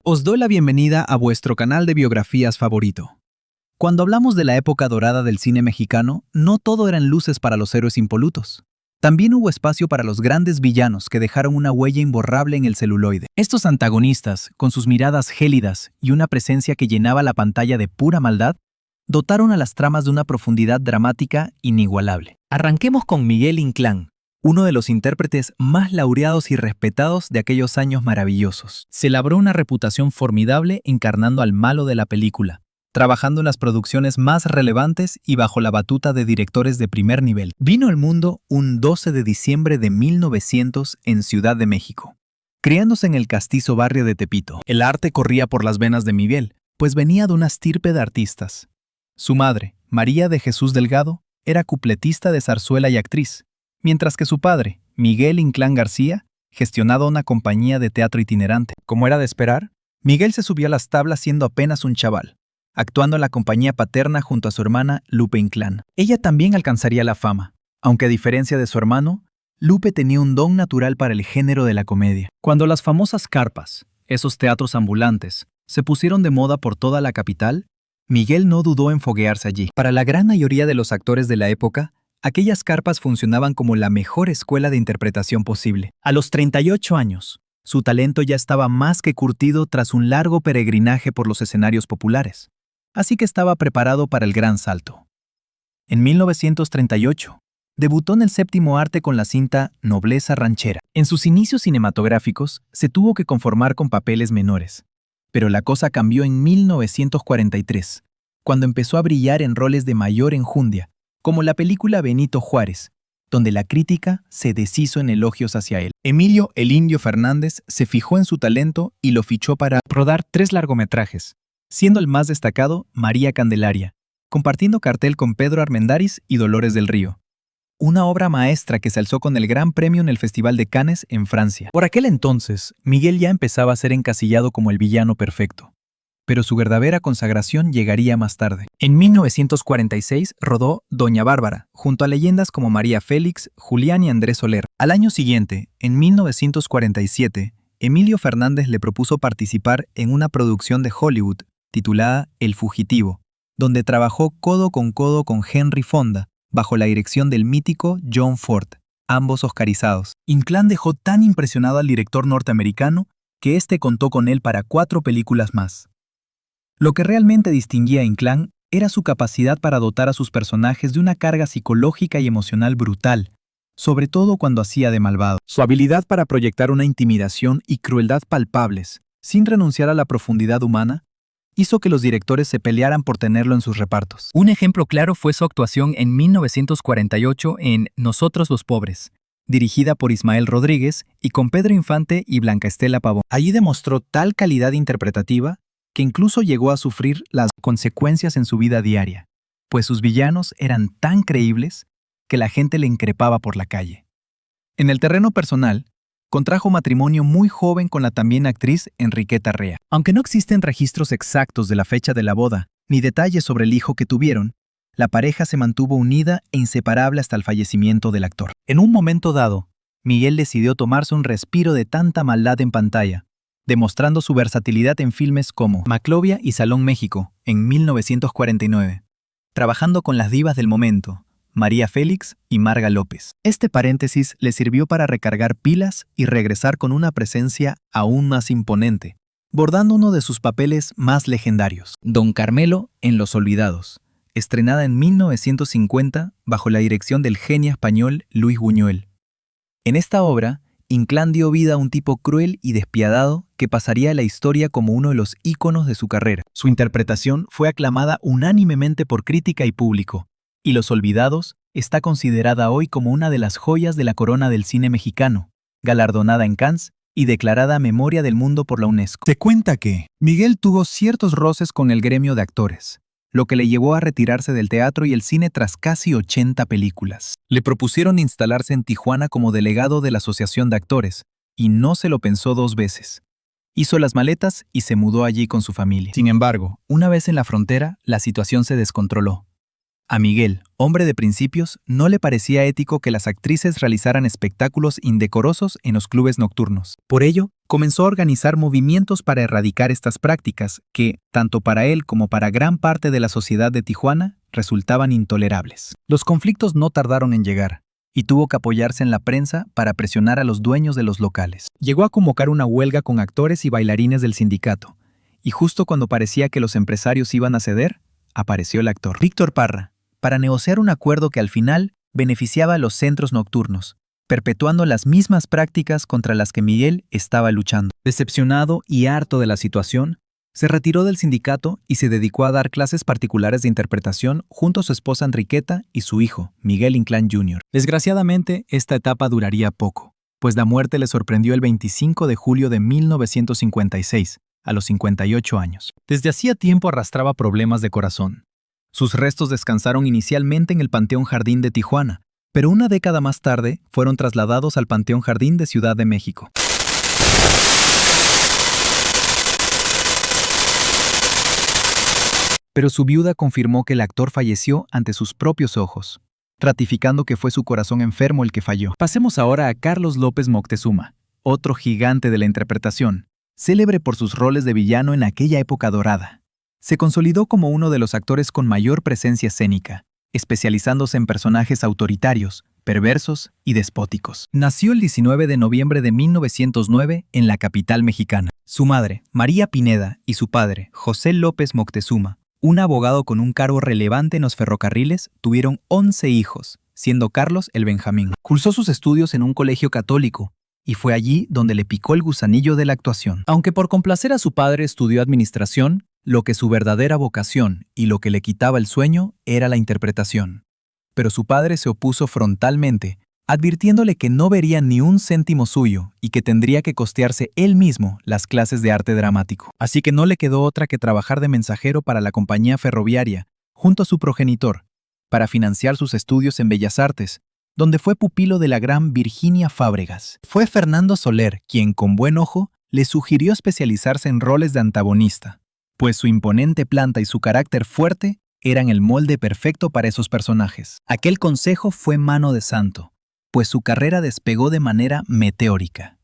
Os doy la bienvenida a vuestro canal de biografías favorito. Cuando hablamos de la época dorada del cine mexicano, no todo eran luces para los héroes impolutos. También hubo espacio para los grandes villanos que dejaron una huella imborrable en el celuloide. Estos antagonistas, con sus miradas gélidas y una presencia que llenaba la pantalla de pura maldad, dotaron a las tramas de una profundidad dramática inigualable. Arranquemos con Miguel Inclán, uno de los intérpretes más laureados y respetados de aquellos años maravillosos. Se labró una reputación formidable encarnando al malo de la película, trabajando en las producciones más relevantes y bajo la batuta de directores de primer nivel. Vino al mundo un 12 de diciembre de 1900 en Ciudad de México, criándose en el castizo barrio de Tepito. El arte corría por las venas de Miguel, pues venía de una estirpe de artistas. Su madre, María de Jesús Delgado, era cupletista de zarzuela y actriz, mientras que su padre, Miguel Inclán García, gestionaba una compañía de teatro itinerante. Como era de esperar, Miguel se subió a las tablas siendo apenas un chaval, actuando en la compañía paterna junto a su hermana Lupe Inclán. Ella también alcanzaría la fama, aunque a diferencia de su hermano, Lupe tenía un don natural para el género de la comedia. Cuando las famosas carpas, esos teatros ambulantes, se pusieron de moda por toda la capital, Miguel no dudó en foguearse allí. Para la gran mayoría de los actores de la época, aquellas carpas funcionaban como la mejor escuela de interpretación posible. A los 38 años, su talento ya estaba más que curtido tras un largo peregrinaje por los escenarios populares, así que estaba preparado para el gran salto. En 1938, debutó en el séptimo arte con la cinta Nobleza Ranchera. En sus inicios cinematográficos, se tuvo que conformar con papeles menores, pero la cosa cambió en 1943, cuando empezó a brillar en roles de mayor enjundia, como la película Benito Juárez, donde la crítica se deshizo en elogios hacia él. Emilio "El Indio" Fernández se fijó en su talento y lo fichó para rodar 3 largometrajes, siendo el más destacado María Candelaria, compartiendo cartel con Pedro Armendáriz y Dolores del Río. Una obra maestra que se alzó con el Gran Premio en el Festival de Cannes en Francia. Por aquel entonces, Miguel ya empezaba a ser encasillado como el villano perfecto, pero su verdadera consagración llegaría más tarde. En 1946 rodó Doña Bárbara, junto a leyendas como María Félix, Julián y Andrés Soler. Al año siguiente, en 1947, Emilio Fernández le propuso participar en una producción de Hollywood titulada El Fugitivo, donde trabajó codo con Henry Fonda, bajo la dirección del mítico John Ford, ambos oscarizados. Inclán dejó tan impresionado al director norteamericano que éste contó con él para 4 películas más. Lo que realmente distinguía a Inclán era su capacidad para dotar a sus personajes de una carga psicológica y emocional brutal, sobre todo cuando hacía de malvado. Su habilidad para proyectar una intimidación y crueldad palpables, sin renunciar a la profundidad humana, hizo que los directores se pelearan por tenerlo en sus repartos. Un ejemplo claro fue su actuación en 1948 en Nosotros los Pobres, dirigida por Ismael Rodríguez y con Pedro Infante y Blanca Estela Pavón. Allí demostró tal calidad interpretativa que incluso llegó a sufrir las consecuencias en su vida diaria, pues sus villanos eran tan creíbles que la gente le increpaba por la calle. En el terreno personal, contrajo matrimonio muy joven con la también actriz Enriqueta Rea. Aunque no existen registros exactos de la fecha de la boda, ni detalles sobre el hijo que tuvieron, la pareja se mantuvo unida e inseparable hasta el fallecimiento del actor. En un momento dado, Miguel decidió tomarse un respiro de tanta maldad en pantalla, demostrando su versatilidad en filmes como Maclovia y Salón México, en 1949, trabajando con las divas del momento, María Félix y Marga López. Este paréntesis le sirvió para recargar pilas y regresar con una presencia aún más imponente, bordando uno de sus papeles más legendarios, Don Carmelo en Los Olvidados, estrenada en 1950 bajo la dirección del genio español Luis Buñuel. En esta obra, Inclán dio vida a un tipo cruel y despiadado que pasaría a la historia como uno de los íconos de su carrera. Su interpretación fue aclamada unánimemente por crítica y público, y Los Olvidados está considerada hoy como una de las joyas de la corona del cine mexicano, galardonada en Cannes y declarada Memoria del Mundo por la UNESCO. Se cuenta que Miguel tuvo ciertos roces con el gremio de actores, lo que le llevó a retirarse del teatro y el cine tras casi 80 películas. Le propusieron instalarse en Tijuana como delegado de la Asociación de Actores, y no se lo pensó 2 veces. Hizo las maletas y se mudó allí con su familia. Sin embargo, una vez en la frontera, la situación se descontroló. A Miguel, hombre de principios, no le parecía ético que las actrices realizaran espectáculos indecorosos en los clubes nocturnos. Por ello, comenzó a organizar movimientos para erradicar estas prácticas que, tanto para él como para gran parte de la sociedad de Tijuana, resultaban intolerables. Los conflictos no tardaron en llegar, y tuvo que apoyarse en la prensa para presionar a los dueños de los locales. Llegó a convocar una huelga con actores y bailarines del sindicato, y justo cuando parecía que los empresarios iban a ceder, apareció el actor Víctor Parra, para negociar un acuerdo que al final beneficiaba a los centros nocturnos, perpetuando las mismas prácticas contra las que Miguel estaba luchando. Decepcionado y harto de la situación, se retiró del sindicato y se dedicó a dar clases particulares de interpretación junto a su esposa Enriqueta y su hijo, Miguel Inclán Jr. Desgraciadamente, esta etapa duraría poco, pues la muerte le sorprendió el 25 de julio de 1956, a los 58 años. Desde hacía tiempo arrastraba problemas de corazón. Sus restos descansaron inicialmente en el Panteón Jardín de Tijuana, pero una década más tarde fueron trasladados al Panteón Jardín de Ciudad de México. Pero su viuda confirmó que el actor falleció ante sus propios ojos, ratificando que fue su corazón enfermo el que falló. Pasemos ahora a Carlos López Moctezuma, otro gigante de la interpretación, célebre por sus roles de villano en aquella época dorada. Se consolidó como uno de los actores con mayor presencia escénica, especializándose en personajes autoritarios, perversos y despóticos. Nació el 19 de noviembre de 1909 en la capital mexicana. Su madre, María Pineda, y su padre, José López Moctezuma, un abogado con un cargo relevante en los ferrocarriles, tuvieron 11 hijos, siendo Carlos el Benjamín. Cursó sus estudios en un colegio católico, y fue allí donde le picó el gusanillo de la actuación. Aunque por complacer a su padre estudió administración, lo que su verdadera vocación y lo que le quitaba el sueño era la interpretación. Pero su padre se opuso frontalmente, advirtiéndole que no vería ni un céntimo suyo y que tendría que costearse él mismo las clases de arte dramático. Así que no le quedó otra que trabajar de mensajero para la compañía ferroviaria, junto a su progenitor, para financiar sus estudios en Bellas Artes, donde fue pupilo de la gran Virginia Fábregas. Fue Fernando Soler quien, con buen ojo, le sugirió especializarse en roles de antagonista, pues su imponente planta y su carácter fuerte eran el molde perfecto para esos personajes. Aquel consejo fue mano de santo, pues su carrera despegó de manera meteórica.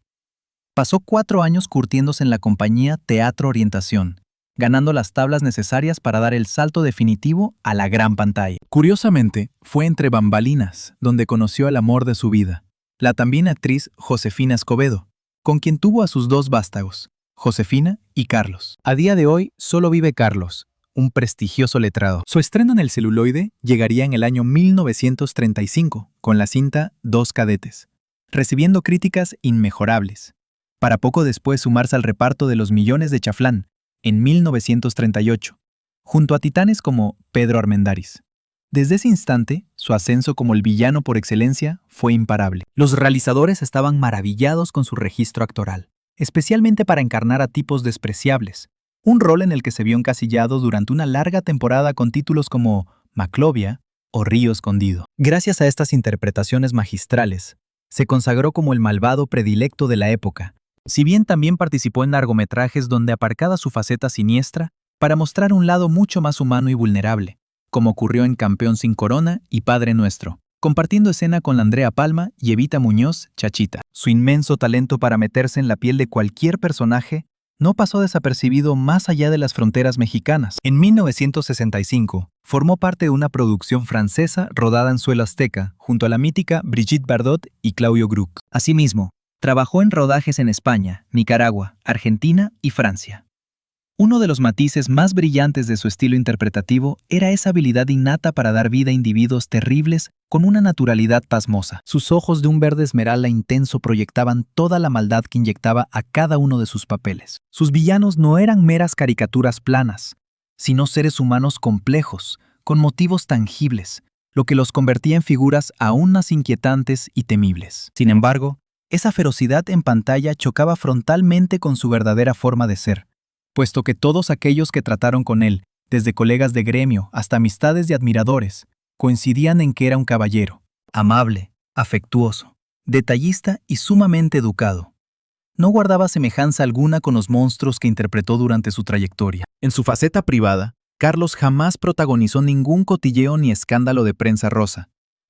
Pasó 4 años curtiéndose en la compañía Teatro Orientación, ganando las tablas necesarias para dar el salto definitivo a la gran pantalla. Curiosamente, fue entre bambalinas donde conoció el amor de su vida, la también actriz Josefina Escobedo, con quien tuvo a sus 2 vástagos, Josefina y Carlos. A día de hoy solo vive Carlos, un prestigioso letrado. Su estreno en el celuloide llegaría en el año 1935 con la cinta Dos Cadetes, recibiendo críticas inmejorables, para poco después sumarse al reparto de Los Millones de Chaflán en 1938, junto a titanes como Pedro Armendáriz. Desde ese instante, su ascenso como el villano por excelencia fue imparable. Los realizadores estaban maravillados con su registro actoral, especialmente para encarnar a tipos despreciables, un rol en el que se vio encasillado durante una larga temporada con títulos como Maclovia o Río Escondido. Gracias a estas interpretaciones magistrales, se consagró como el malvado predilecto de la época, si bien también participó en largometrajes donde aparcaba su faceta siniestra para mostrar un lado mucho más humano y vulnerable, como ocurrió en Campeón sin Corona y Padre Nuestro, compartiendo escena con Andrea Palma y Evita Muñoz, Chachita. Su inmenso talento para meterse en la piel de cualquier personaje no pasó desapercibido más allá de las fronteras mexicanas. En 1965, formó parte de una producción francesa rodada en suelo azteca, junto a la mítica Brigitte Bardot y Claudio Grouch. Asimismo, trabajó en rodajes en España, Nicaragua, Argentina y Francia. Uno de los matices más brillantes de su estilo interpretativo era esa habilidad innata para dar vida a individuos terribles con una naturalidad pasmosa. Sus ojos de un verde esmeralda intenso proyectaban toda la maldad que inyectaba a cada uno de sus papeles. Sus villanos no eran meras caricaturas planas, sino seres humanos complejos, con motivos tangibles, lo que los convertía en figuras aún más inquietantes y temibles. Sin embargo, esa ferocidad en pantalla chocaba frontalmente con su verdadera forma de ser, puesto que todos aquellos que trataron con él, desde colegas de gremio hasta amistades y admiradores, coincidían en que era un caballero, amable, afectuoso, detallista y sumamente educado. No guardaba semejanza alguna con los monstruos que interpretó durante su trayectoria. En su faceta privada, Carlos jamás protagonizó ningún cotilleo ni escándalo de prensa rosa.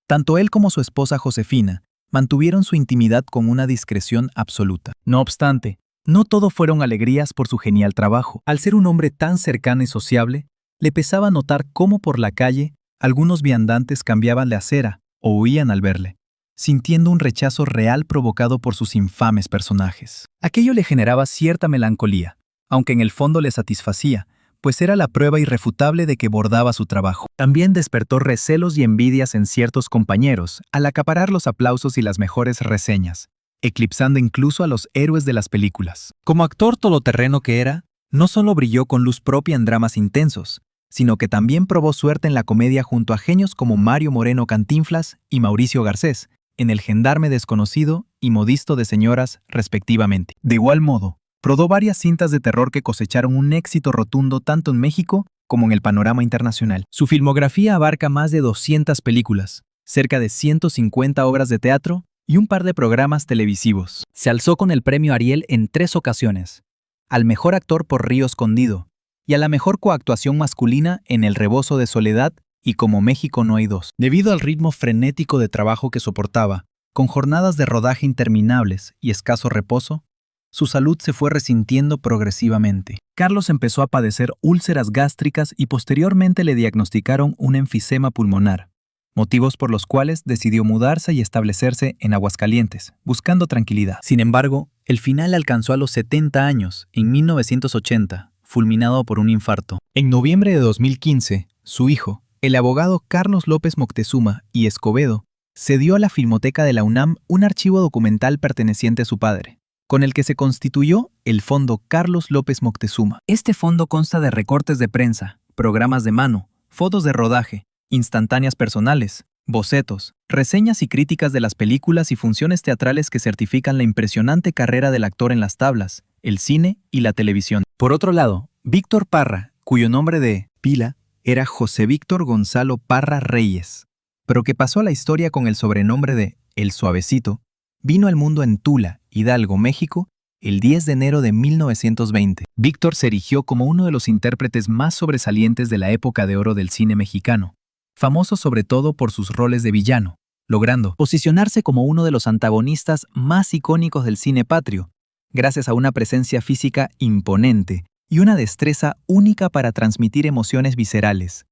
Tanto él como su esposa Josefina mantuvieron su intimidad con una discreción absoluta. No obstante, no todo fueron alegrías por su genial trabajo. Al ser un hombre tan cercano y sociable, le pesaba notar cómo por la calle algunos viandantes cambiaban de acera o huían al verle, sintiendo un rechazo real provocado por sus infames personajes. Aquello le generaba cierta melancolía, aunque en el fondo le satisfacía, pues era la prueba irrefutable de que bordaba su trabajo. También despertó recelos y envidias en ciertos compañeros al acaparar los aplausos y las mejores reseñas, eclipsando incluso a los héroes de las películas. Como actor todoterreno que era, no solo brilló con luz propia en dramas intensos, sino que también probó suerte en la comedia junto a genios como Mario Moreno Cantinflas y Mauricio Garcés, en El gendarme desconocido y Modisto de señoras, respectivamente. De igual modo, rodó varias cintas de terror que cosecharon un éxito rotundo tanto en México como en el panorama internacional. Su filmografía abarca más de 200 películas, cerca de 150 obras de teatro y un par de programas televisivos. Se alzó con el premio Ariel en 3 ocasiones, al mejor actor por Río Escondido y a la mejor coactuación masculina en El rebozo de soledad y Como México no hay dos. Debido al ritmo frenético de trabajo que soportaba, con jornadas de rodaje interminables y escaso reposo, su salud se fue resintiendo progresivamente. Carlos empezó a padecer úlceras gástricas y posteriormente le diagnosticaron un enfisema pulmonar, motivos por los cuales decidió mudarse y establecerse en Aguascalientes, buscando tranquilidad. Sin embargo, el final alcanzó a los 70 años, en 1980, fulminado por un infarto. En noviembre de 2015, su hijo, el abogado Carlos López Moctezuma y Escobedo, cedió a la Filmoteca de la UNAM un archivo documental perteneciente a su padre, con el que se constituyó el Fondo Carlos López Moctezuma. Este fondo consta de recortes de prensa, programas de mano, fotos de rodaje, instantáneas personales, bocetos, reseñas y críticas de las películas y funciones teatrales que certifican la impresionante carrera del actor en las tablas, el cine y la televisión. Por otro lado, Víctor Parra, cuyo nombre de pila era José Víctor Gonzalo Parra Reyes, pero que pasó a la historia con el sobrenombre de El Suavecito, vino al mundo en Tula, Hidalgo, México, el 10 de enero de 1920. Víctor se erigió como uno de los intérpretes más sobresalientes de la época de oro del cine mexicano, famoso sobre todo por sus roles de villano, logrando posicionarse como uno de los antagonistas más icónicos del cine patrio, gracias a una presencia física imponente y una destreza única para transmitir emociones viscerales,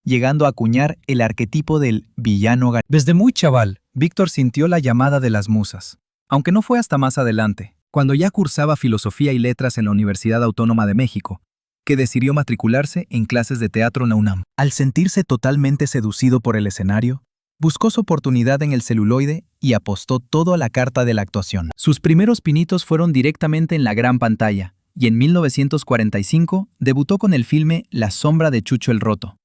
llegando a acuñar el arquetipo del villano galán. Desde muy chaval, Víctor sintió la llamada de las musas, aunque no fue hasta más adelante, cuando ya cursaba Filosofía y Letras en la Universidad Autónoma de México, que decidió matricularse en clases de teatro en la UNAM. Al sentirse totalmente seducido por el escenario, buscó su oportunidad en el celuloide y apostó todo a la carta de la actuación. Sus primeros pinitos fueron directamente en la gran pantalla, y en 1945 debutó con el filme La sombra de Chucho el Roto.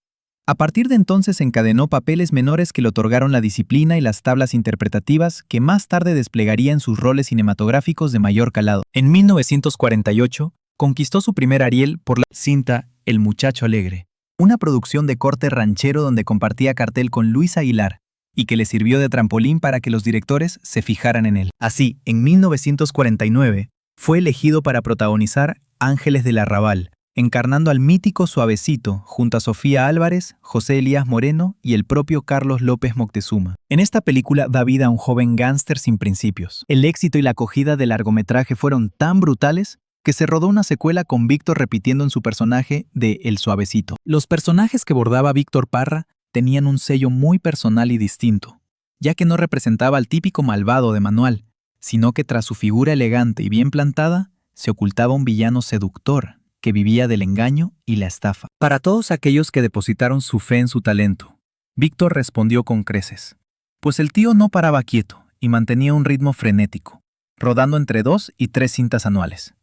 A partir de entonces encadenó papeles menores que le otorgaron la disciplina y las tablas interpretativas que más tarde desplegaría en sus roles cinematográficos de mayor calado. En 1948, conquistó su primer Ariel por la cinta El muchacho alegre, una producción de corte ranchero donde compartía cartel con Luis Aguilar y que le sirvió de trampolín para que los directores se fijaran en él. Así, en 1949, fue elegido para protagonizar Ángeles del Arrabal, encarnando al mítico Suavecito junto a Sofía Álvarez, José Elías Moreno y el propio Carlos López Moctezuma. En esta película da vida a un joven gángster sin principios. El éxito y la acogida del largometraje fueron tan brutales que se rodó una secuela con Víctor repitiendo en su personaje de El Suavecito. Los personajes que bordaba Víctor Parra tenían un sello muy personal y distinto, ya que no representaba al típico malvado de manual, sino que tras su figura elegante y bien plantada, se ocultaba un villano seductor que vivía del engaño y la estafa. Para todos aquellos que depositaron su fe en su talento, Víctor respondió con creces, pues el tío no paraba quieto y mantenía un ritmo frenético, rodando entre 2 y 3 cintas anuales.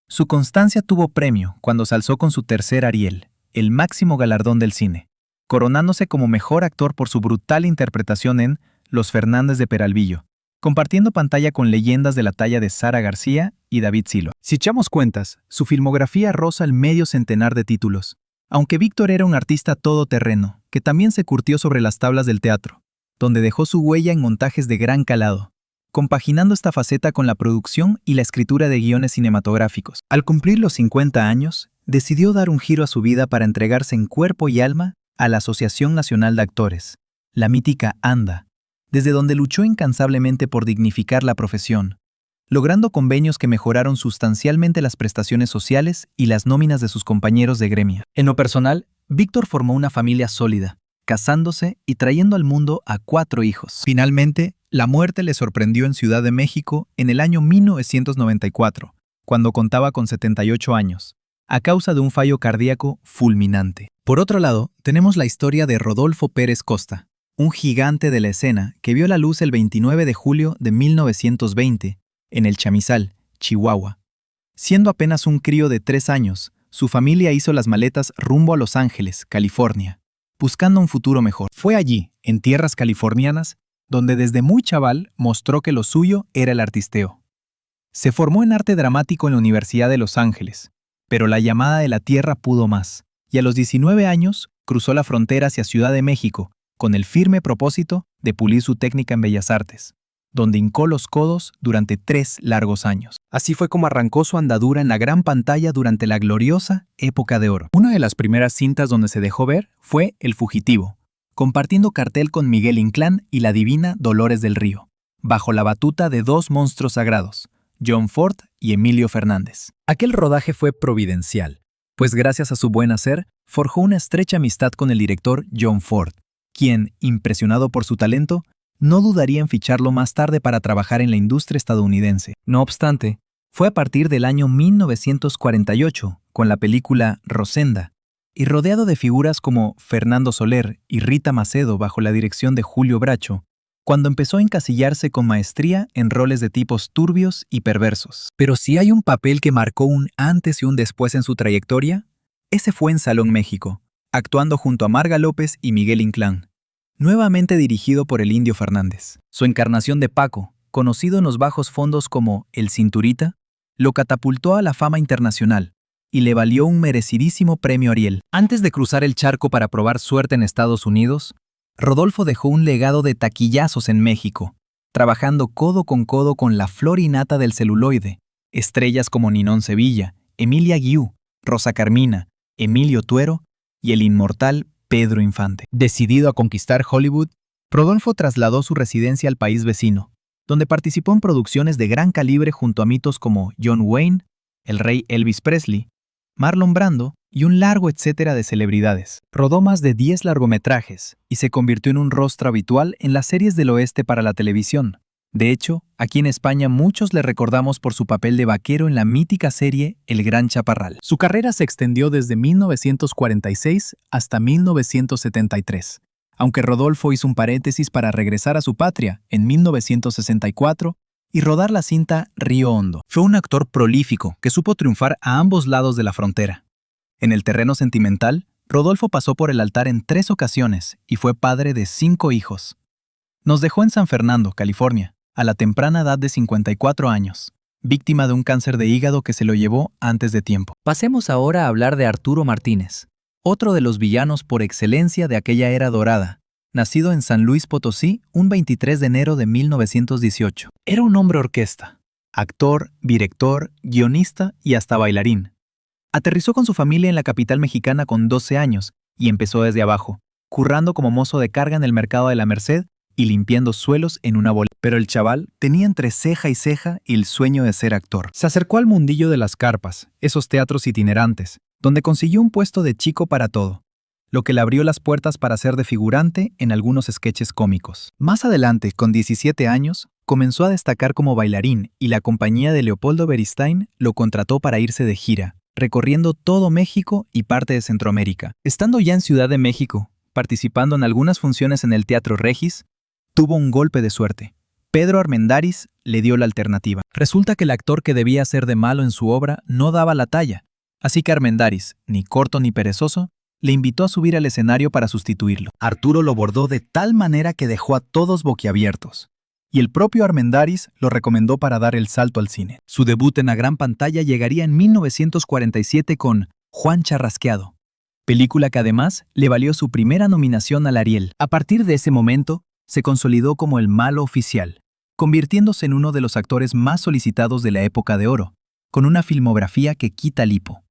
Su constancia tuvo premio cuando se alzó con su tercer Ariel, el máximo galardón del cine, coronándose como mejor actor por su brutal interpretación en Los Fernández de Peralvillo, compartiendo pantalla con leyendas de la talla de Sara García y David Silo. Si echamos cuentas, su filmografía roza el medio centenar de títulos, aunque Víctor era un artista todoterreno, que también se curtió sobre las tablas del teatro, donde dejó su huella en montajes de gran calado, compaginando esta faceta con la producción y la escritura de guiones cinematográficos. Al cumplir los 50 años, decidió dar un giro a su vida para entregarse en cuerpo y alma a la Asociación Nacional de Actores, la mítica ANDA, desde donde luchó incansablemente por dignificar la profesión, logrando convenios que mejoraron sustancialmente las prestaciones sociales y las nóminas de sus compañeros de gremio. En lo personal, Víctor formó una familia sólida, casándose y trayendo al mundo a 4 hijos. Finalmente, la muerte le sorprendió en Ciudad de México en el año 1994, cuando contaba con 78 años, a causa de un fallo cardíaco fulminante. Por otro lado, tenemos la historia de Rodolfo Pérez Costa, un gigante de la escena que vio la luz el 29 de julio de 1920 en el Chamizal, Chihuahua. Siendo apenas un crío de 3 años, su familia hizo las maletas rumbo a Los Ángeles, California, buscando un futuro mejor. Fue allí, en tierras californianas, donde desde muy chaval mostró que lo suyo era el artisteo. Se formó en arte dramático en la Universidad de Los Ángeles, pero la llamada de la tierra pudo más, y a los 19 años cruzó la frontera hacia Ciudad de México con el firme propósito de pulir su técnica en Bellas Artes, donde hincó los codos durante 3 largos años. Así fue como arrancó su andadura en la gran pantalla durante la gloriosa época de oro. Una de las primeras cintas donde se dejó ver fue El Fugitivo, compartiendo cartel con Miguel Inclán y la divina Dolores del Río, bajo la batuta de 2 monstruos sagrados, John Ford y Emilio Fernández. Aquel rodaje fue providencial, pues gracias a su buen hacer, forjó una estrecha amistad con el director John Ford, quien, impresionado por su talento, no dudaría en ficharlo más tarde para trabajar en la industria estadounidense. No obstante, fue a partir del año 1948, con la película Rosenda, y rodeado de figuras como Fernando Soler y Rita Macedo bajo la dirección de Julio Bracho, cuando empezó a encasillarse con maestría en roles de tipos turbios y perversos. Pero si hay un papel que marcó un antes y un después en su trayectoria, ese fue en Salón México, actuando junto a Marga López y Miguel Inclán, nuevamente dirigido por el Indio Fernández. Su encarnación de Paco, conocido en los bajos fondos como El Cinturita, lo catapultó a la fama internacional y le valió un merecidísimo premio Ariel. Antes de cruzar el charco para probar suerte en Estados Unidos, Rodolfo dejó un legado de taquillazos en México, trabajando codo con la flor y nata del celuloide, estrellas como Ninón Sevilla, Emilia Guiú, Rosa Carmina, Emilio Tuero y el inmortal Pedro Infante. Decidido a conquistar Hollywood, Rodolfo trasladó su residencia al país vecino, donde participó en producciones de gran calibre junto a mitos como John Wayne, el rey Elvis Presley, Marlon Brando y un largo etcétera de celebridades. Rodó más de 10 largometrajes y se convirtió en un rostro habitual en las series del oeste para la televisión. De hecho, aquí en España muchos le recordamos por su papel de vaquero en la mítica serie El Gran Chaparral. Su carrera se extendió desde 1946 hasta 1973, aunque Rodolfo hizo un paréntesis para regresar a su patria en 1964 y rodar la cinta Río Hondo. Fue un actor prolífico que supo triunfar a ambos lados de la frontera. En el terreno sentimental, Rodolfo pasó por el altar en 3 ocasiones y fue padre de 5 hijos. Nos dejó en San Fernando, California, a la temprana edad de 54 años, víctima de un cáncer de hígado que se lo llevó antes de tiempo. Pasemos ahora a hablar de Arturo Martínez, otro de los villanos por excelencia de aquella era dorada, nacido en San Luis Potosí un 23 de enero de 1918. Era un hombre orquesta, actor, director, guionista y hasta bailarín. Aterrizó con su familia en la capital mexicana con 12 años y empezó desde abajo, currando como mozo de carga en el mercado de la Merced y limpiando suelos en una bola. Pero el chaval tenía entre ceja y ceja el sueño de ser actor. Se acercó al mundillo de las carpas, esos teatros itinerantes, donde consiguió un puesto de chico para todo, lo que le abrió las puertas para ser de figurante en algunos sketches cómicos. Más adelante, con 17 años, comenzó a destacar como bailarín y la compañía de Leopoldo Beristain lo contrató para irse de gira, recorriendo todo México y parte de Centroamérica. Estando ya en Ciudad de México, participando en algunas funciones en el Teatro Regis, tuvo un golpe de suerte. Pedro Armendáriz le dio la alternativa. Resulta que el actor que debía ser de malo en su obra no daba la talla, así que Armendáriz, ni corto ni perezoso, le invitó a subir al escenario para sustituirlo. Arturo lo bordó de tal manera que dejó a todos boquiabiertos, y el propio Armendáriz lo recomendó para dar el salto al cine. Su debut en la gran pantalla llegaría en 1947 con Juan Charrasqueado, película que además le valió su primera nominación al Ariel. A partir de ese momento, se consolidó como el malo oficial, convirtiéndose en uno de los actores más solicitados de la época de oro, con una filmografía que quita lipo.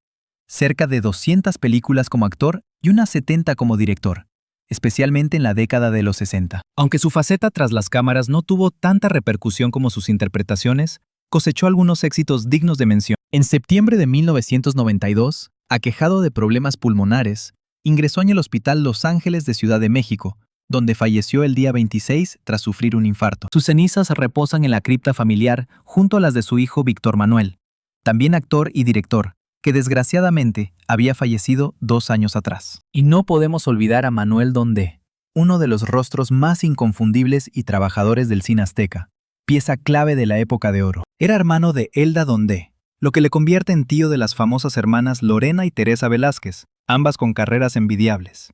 cerca de 200 películas como actor y unas 70 como director, especialmente en la década de los 60. Aunque su faceta tras las cámaras no tuvo tanta repercusión como sus interpretaciones, cosechó algunos éxitos dignos de mención. En septiembre de 1992, aquejado de problemas pulmonares, ingresó en el Hospital Los Ángeles de Ciudad de México, donde falleció el día 26 tras sufrir un infarto. Sus cenizas reposan en la cripta familiar junto a las de su hijo Víctor Manuel, también actor y director, que desgraciadamente había fallecido 2 años atrás. Y no podemos olvidar a Manuel Dondé, uno de los rostros más inconfundibles y trabajadores del cine azteca, pieza clave de la época de oro. Era hermano de Elda Dondé, lo que le convierte en tío de las famosas hermanas Lorena y Teresa Velázquez, ambas con carreras envidiables.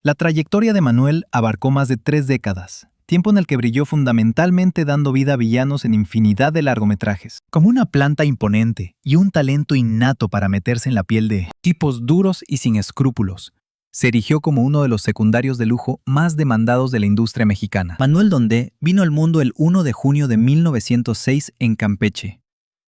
La trayectoria de Manuel abarcó más de 3 décadas, tiempo en el que brilló fundamentalmente dando vida a villanos en infinidad de largometrajes. Como una planta imponente y un talento innato para meterse en la piel de tipos duros y sin escrúpulos, se erigió como uno de los secundarios de lujo más demandados de la industria mexicana. Manuel Dondé vino al mundo el 1 de junio de 1906 en Campeche.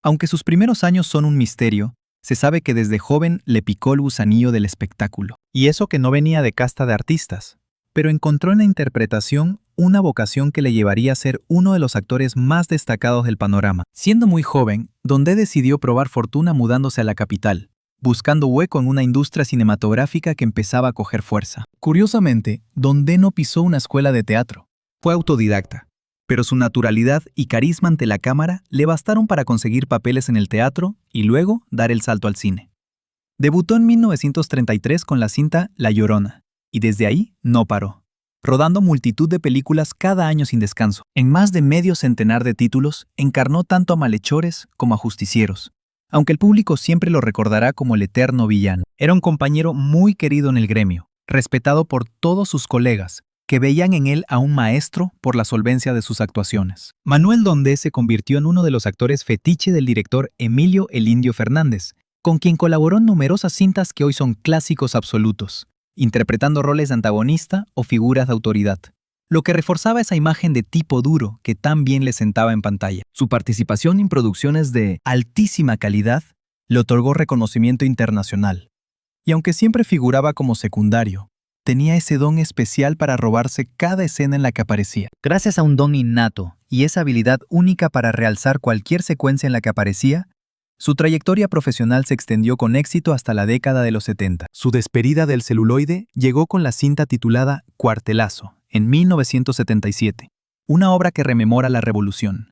Aunque sus primeros años son un misterio, se sabe que desde joven le picó el gusanillo del espectáculo. Y eso que no venía de casta de artistas, pero encontró en la interpretación una vocación que le llevaría a ser uno de los actores más destacados del panorama. Siendo muy joven, Dondé decidió probar fortuna mudándose a la capital, buscando hueco en una industria cinematográfica que empezaba a coger fuerza. Curiosamente, Dondé no pisó una escuela de teatro. Fue autodidacta, pero su naturalidad y carisma ante la cámara le bastaron para conseguir papeles en el teatro y luego dar el salto al cine. Debutó en 1933 con la cinta La Llorona, y desde ahí no paró, rodando multitud de películas cada año sin descanso. En más de medio centenar de títulos, encarnó tanto a malhechores como a justicieros, aunque el público siempre lo recordará como el eterno villano. Era un compañero muy querido en el gremio, respetado por todos sus colegas, que veían en él a un maestro por la solvencia de sus actuaciones. Manuel Dondé se convirtió en uno de los actores fetiche del director Emilio El Indio Fernández, con quien colaboró en numerosas cintas que hoy son clásicos absolutos, interpretando roles de antagonista o figuras de autoridad, lo que reforzaba esa imagen de tipo duro que tan bien le sentaba en pantalla. Su participación en producciones de altísima calidad le otorgó reconocimiento internacional, y aunque siempre figuraba como secundario, tenía ese don especial para robarse cada escena en la que aparecía. Gracias a un don innato y esa habilidad única para realzar cualquier secuencia en la que aparecía, su trayectoria profesional se extendió con éxito hasta la década de los 70. Su despedida del celuloide llegó con la cinta titulada Cuartelazo, en 1977, una obra que rememora la revolución.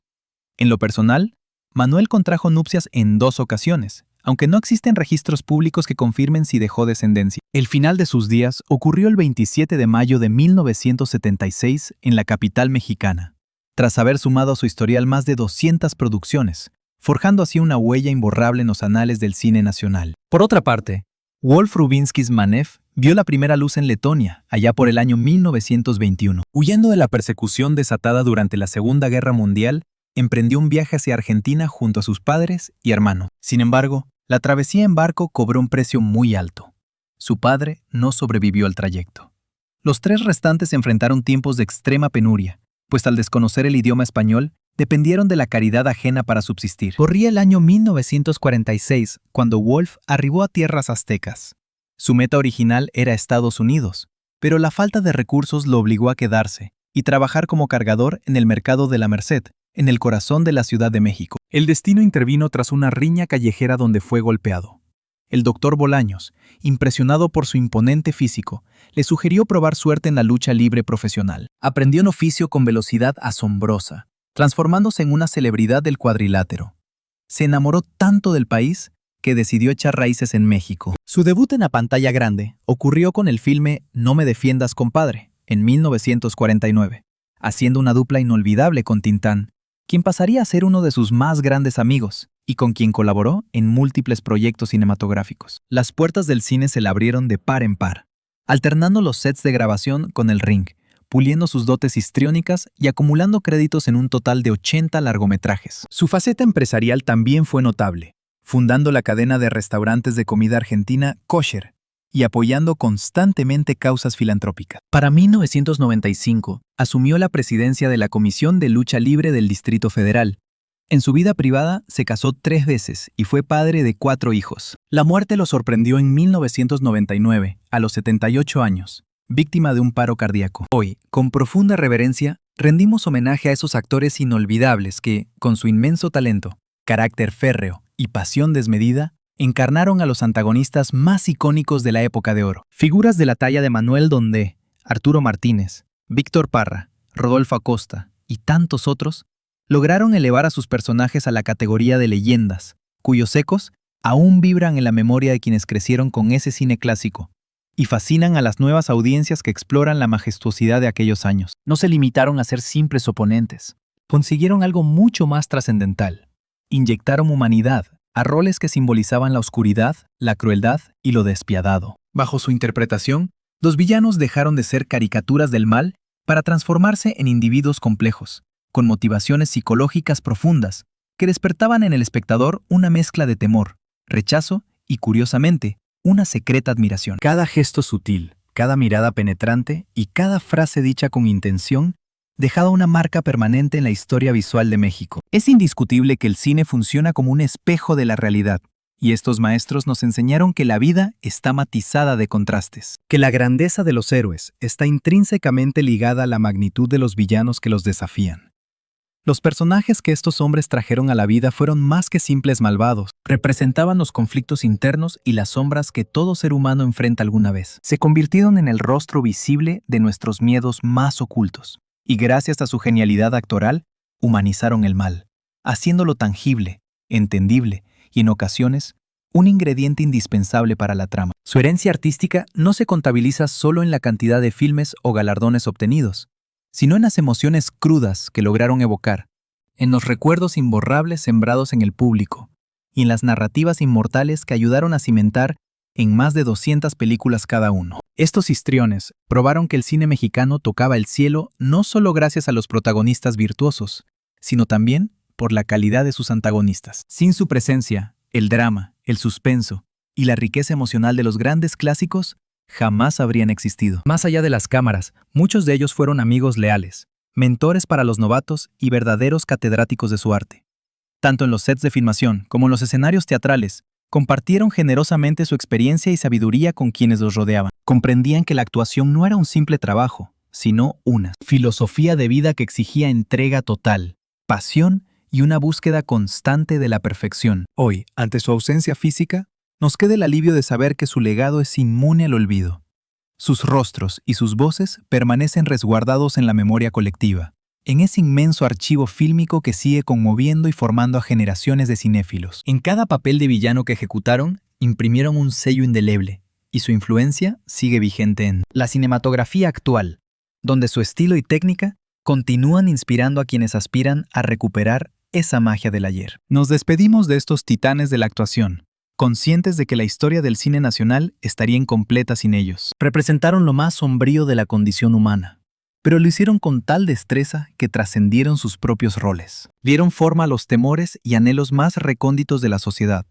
En lo personal, Manuel contrajo nupcias en 2 ocasiones, aunque no existen registros públicos que confirmen si dejó descendencia. El final de sus días ocurrió el 27 de mayo de 1976 en la capital mexicana, tras haber sumado a su historial más de 200 producciones, forjando así una huella imborrable en los anales del cine nacional. Por otra parte, Wolf Rubinsky's Manev vio la primera luz en Letonia, allá por el año 1921. Huyendo de la persecución desatada durante la Segunda Guerra Mundial, emprendió un viaje hacia Argentina junto a sus padres y hermano. Sin embargo, la travesía en barco cobró un precio muy alto. Su padre no sobrevivió al trayecto. Los 3 restantes enfrentaron tiempos de extrema penuria, pues al desconocer el idioma español, dependieron de la caridad ajena para subsistir. Corría el año 1946 cuando Wolf arribó a tierras aztecas. Su meta original era Estados Unidos, pero la falta de recursos lo obligó a quedarse y trabajar como cargador en el mercado de la Merced, en el corazón de la Ciudad de México. El destino intervino tras una riña callejera donde fue golpeado. El doctor Bolaños, impresionado por su imponente físico, le sugirió probar suerte en la lucha libre profesional. Aprendió un oficio con velocidad asombrosa, transformándose en una celebridad del cuadrilátero. Se enamoró tanto del país que decidió echar raíces en México. Su debut en la pantalla grande ocurrió con el filme No me defiendas, compadre, en 1949, haciendo una dupla inolvidable con Tintán, quien pasaría a ser uno de sus más grandes amigos y con quien colaboró en múltiples proyectos cinematográficos. Las puertas del cine se le abrieron de par en par, alternando los sets de grabación con el ring, puliendo sus dotes histriónicas y acumulando créditos en un total de 80 largometrajes. Su faceta empresarial también fue notable, fundando la cadena de restaurantes de comida argentina Kosher y apoyando constantemente causas filantrópicas. Para 1995, asumió la presidencia de la Comisión de Lucha Libre del Distrito Federal. En su vida privada se casó 3 veces y fue padre de 4 hijos. La muerte lo sorprendió en 1999, a los 78 años, víctima de un paro cardíaco. Hoy, con profunda reverencia, rendimos homenaje a esos actores inolvidables que, con su inmenso talento, carácter férreo y pasión desmedida, encarnaron a los antagonistas más icónicos de la época de oro. Figuras de la talla de Manuel Dondé, Arturo Martínez, Víctor Parra, Rodolfo Acosta y tantos otros lograron elevar a sus personajes a la categoría de leyendas, cuyos ecos aún vibran en la memoria de quienes crecieron con ese cine clásico y fascinan a las nuevas audiencias que exploran la majestuosidad de aquellos años. No se limitaron a ser simples oponentes, consiguieron algo mucho más trascendental. Inyectaron humanidad a roles que simbolizaban la oscuridad, la crueldad y lo despiadado. Bajo su interpretación, los villanos dejaron de ser caricaturas del mal para transformarse en individuos complejos, con motivaciones psicológicas profundas, que despertaban en el espectador una mezcla de temor, rechazo y, curiosamente, una secreta admiración. Cada gesto sutil, cada mirada penetrante y cada frase dicha con intención dejaba una marca permanente en la historia visual de México. Es indiscutible que el cine funciona como un espejo de la realidad, y estos maestros nos enseñaron que la vida está matizada de contrastes, que la grandeza de los héroes está intrínsecamente ligada a la magnitud de los villanos que los desafían. Los personajes que estos hombres trajeron a la vida fueron más que simples malvados. Representaban los conflictos internos y las sombras que todo ser humano enfrenta alguna vez. Se convirtieron en el rostro visible de nuestros miedos más ocultos. Y gracias a su genialidad actoral, humanizaron el mal, haciéndolo tangible, entendible y en ocasiones, un ingrediente indispensable para la trama. Su herencia artística no se contabiliza solo en la cantidad de filmes o galardones obtenidos, sino en las emociones crudas que lograron evocar, en los recuerdos imborrables sembrados en el público y en las narrativas inmortales que ayudaron a cimentar en más de 200 películas cada uno. Estos histriones probaron que el cine mexicano tocaba el cielo no solo gracias a los protagonistas virtuosos, sino también por la calidad de sus antagonistas. Sin su presencia, el drama, el suspenso y la riqueza emocional de los grandes clásicos jamás habrían existido. Más allá de las cámaras, muchos de ellos fueron amigos leales, mentores para los novatos y verdaderos catedráticos de su arte. Tanto en los sets de filmación como en los escenarios teatrales, compartieron generosamente su experiencia y sabiduría con quienes los rodeaban. Comprendían que la actuación no era un simple trabajo, sino una filosofía de vida que exigía entrega total, pasión y una búsqueda constante de la perfección. Hoy, ante su ausencia física, nos queda el alivio de saber que su legado es inmune al olvido. Sus rostros y sus voces permanecen resguardados en la memoria colectiva, en ese inmenso archivo fílmico que sigue conmoviendo y formando a generaciones de cinéfilos. En cada papel de villano que ejecutaron, imprimieron un sello indeleble, y su influencia sigue vigente en la cinematografía actual, donde su estilo y técnica continúan inspirando a quienes aspiran a recuperar esa magia del ayer. Nos despedimos de estos titanes de la actuación, conscientes de que la historia del cine nacional estaría incompleta sin ellos. Representaron lo más sombrío de la condición humana, pero lo hicieron con tal destreza que trascendieron sus propios roles. Dieron forma a los temores y anhelos más recónditos de la sociedad,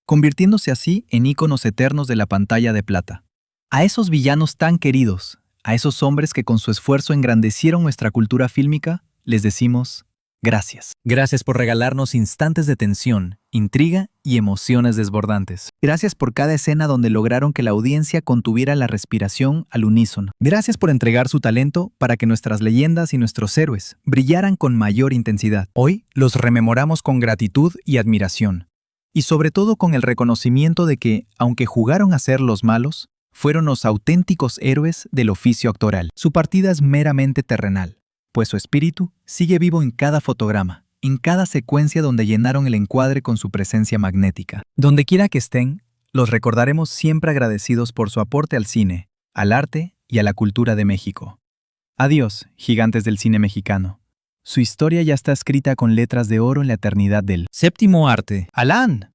convirtiéndose así en íconos eternos de la pantalla de plata. A esos villanos tan queridos, a esos hombres que con su esfuerzo engrandecieron nuestra cultura fílmica, les decimos gracias. Gracias por regalarnos instantes de tensión, intriga y emociones desbordantes. Gracias por cada escena donde lograron que la audiencia contuviera la respiración al unísono. Gracias por entregar su talento para que nuestras leyendas y nuestros héroes brillaran con mayor intensidad. Hoy los rememoramos con gratitud y admiración. Y sobre todo con el reconocimiento de que, aunque jugaron a ser los malos, fueron los auténticos héroes del oficio actoral. Su partida es meramente terrenal, pues su espíritu sigue vivo en cada fotograma, en cada secuencia donde llenaron el encuadre con su presencia magnética. Donde quiera que estén, los recordaremos siempre agradecidos por su aporte al cine, al arte y a la cultura de México. Adiós, gigantes del cine mexicano. Su historia ya está escrita con letras de oro en la eternidad del séptimo arte. ¡Alán!